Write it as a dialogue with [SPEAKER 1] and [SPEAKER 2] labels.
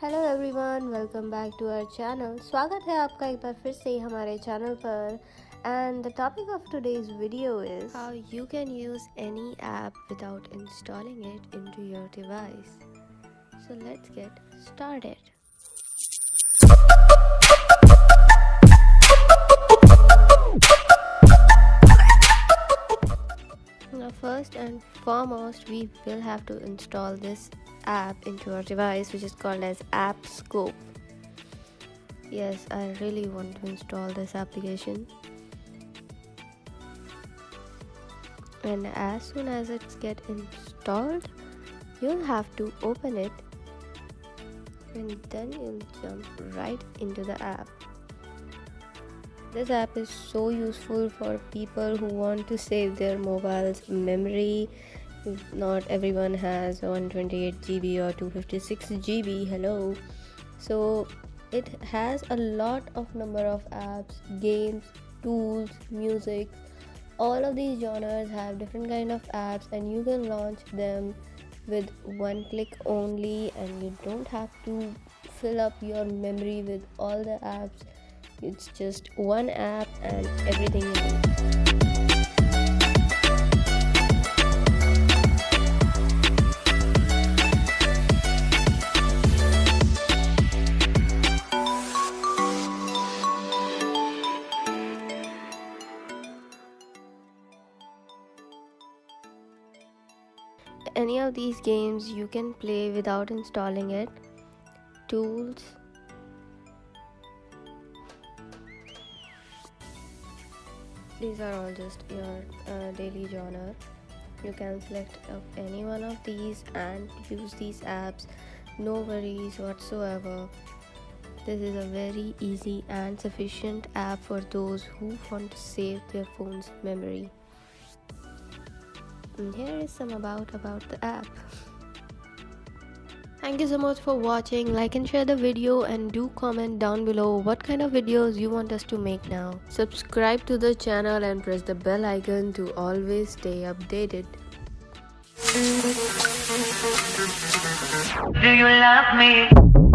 [SPEAKER 1] Hello everyone, welcome back to our channel. स्वागत है आपका एक बार फिर से हमारे चैनल पर। And the topic of today's video is how you can use any app without installing it into your device. So let's get started. Now, first and foremost, we will have to install this app into our device, which is called as App Scope. Yes, I really want to install this application, and as soon as it's get installed, you'll have to open it, and then you'll jump right into the app. This app is so useful for people who want to save their mobile's memory. Not everyone has 128 GB or 256 GB. Hello. So it has a lot of number of apps, games, tools, music. All of these genres have different kind of apps, and you can launch them with one click only, and you don't have to fill up your memory with all the apps. It's just one app and everything in it. Any of these games you can play without installing it. Tools, these are all just your daily genre. You can select any one of these and use these apps, no worries whatsoever. This is a very easy and sufficient app for those who want to save their phone's memory. And here is some about the app. Thank you so much for watching. Like and share the video, and do comment down below what kind of videos you want us to make now. Subscribe to the channel and press the bell icon to always stay updated.
[SPEAKER 2] Do you love me?